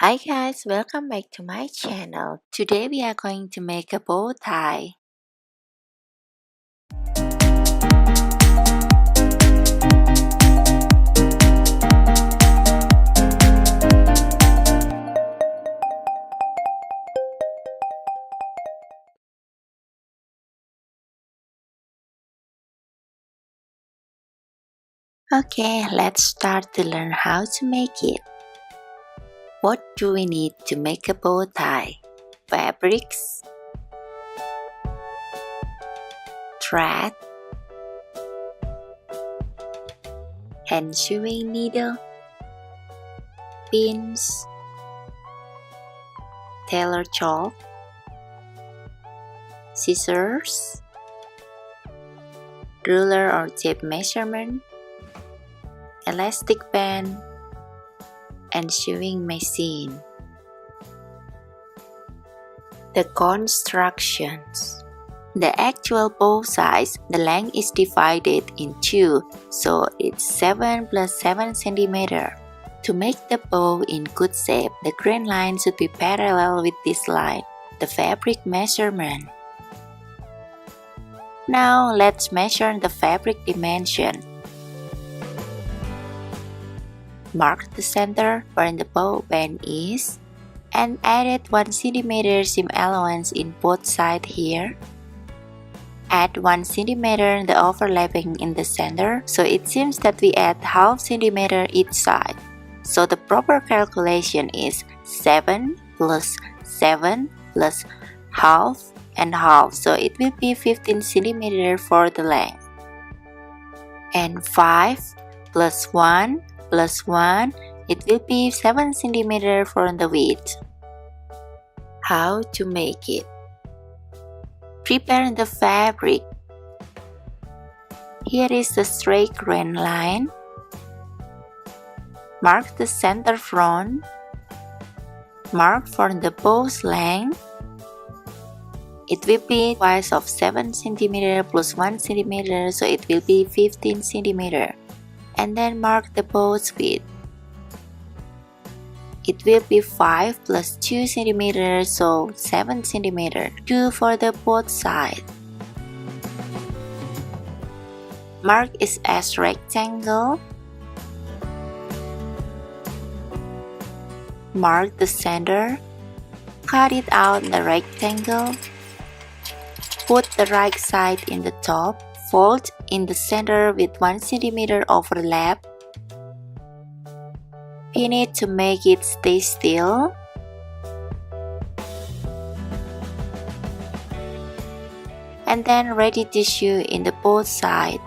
Hi guys, welcome back to my channel. Today we are going to make a bow tie. Okay, let's start to learn how to make it. What do we need to make a bow tie? Fabrics, thread, hand sewing needle, pins, tailor chalk, scissors, ruler or tape measurement, elastic band, and sewing machine. The constructions. The actual bow size, the length is divided in two, so it's 7 plus 7 cm. To make the bow in good shape, the grain line should be parallel with this line, the fabric measurement. Now let's measure the fabric dimension. Mark the center where the bow band is and added 1 cm seam allowance in both sides here. Add 1 cm the overlapping in the center, so it seems that we add half centimeter each side. So the proper calculation is 7 plus 7 plus half and half, so it will be 15 cm for the length. And 5 plus 1 plus 1, it will be 7 cm for the width. How to make it? Prepare the fabric. Here is the straight grain line. Mark the center front. Mark for the bow's length. It will be twice of 7 cm plus 1 cm, so it will be 15 cm. And then mark the bow's width. It will be 5 plus 2 cm, so 7 cm. Do for the both sides. Mark it as rectangle. Mark the center. Cut it out the rectangle. Put the right side in the top. Fold in the center with 1 cm overlap. Pin it to make it stay still. And then ready to sew in the both sides.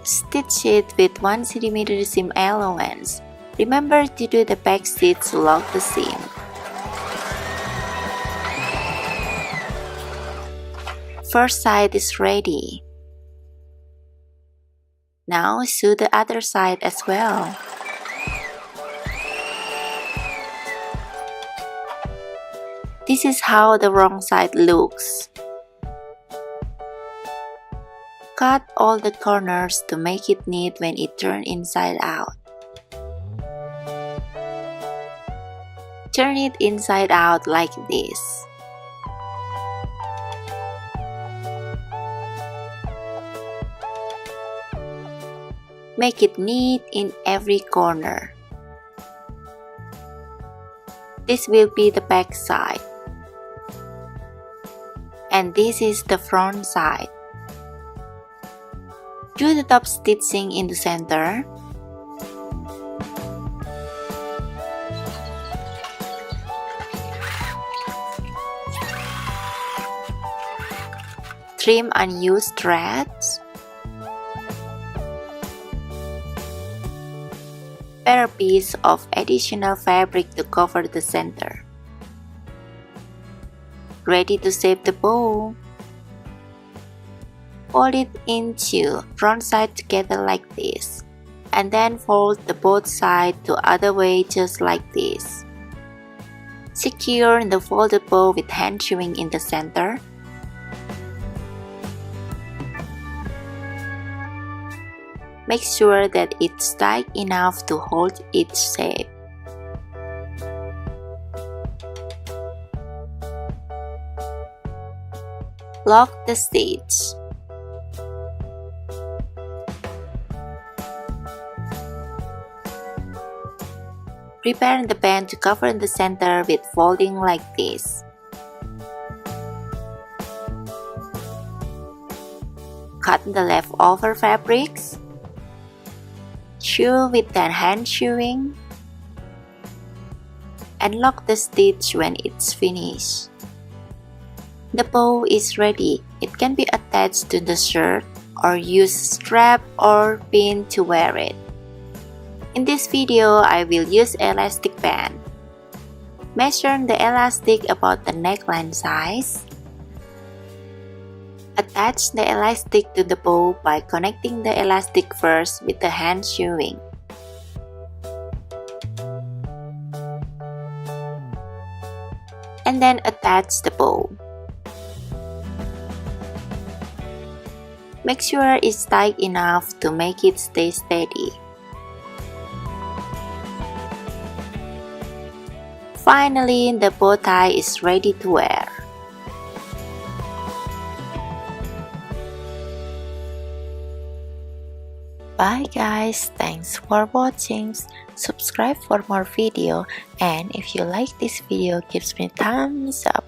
Stitch it with 1 cm seam allowance. Remember to do the back stitch to lock the seam. First side is ready. Now sew the other side as well. This is how the wrong side looks. Cut all the corners to make it neat when it turns inside out. Turn it inside out like this. Make it neat in every corner. This will be the back side. And this is the front side. Do the top stitching in the center. Trim unused threads. Pair a piece of additional fabric to cover the center. Ready to shape the bow. Fold it into front side together like this, and then fold the both sides the other way just like this. Secure the folded bow with hand sewing in the center. Make sure that it's tight enough to hold its shape. Lock the stitch. Prepare the band to cover the center with folding like this. Cut the leftover fabrics. Sew with the hand sewing. And lock the stitch when it's finished. The bow is ready. It can be attached to the shirt or use strap or pin to wear it. In this video, I will use elastic band. Measure the elastic about the neckline size. Attach the elastic to the bow by connecting the elastic first with the hand sewing. And then attach the bow. Make sure it's tight enough to make it stay steady. Finally, the bow tie is ready to wear. Bye guys, thanks for watching. Subscribe for more video, and if you like this video, give me thumbs up.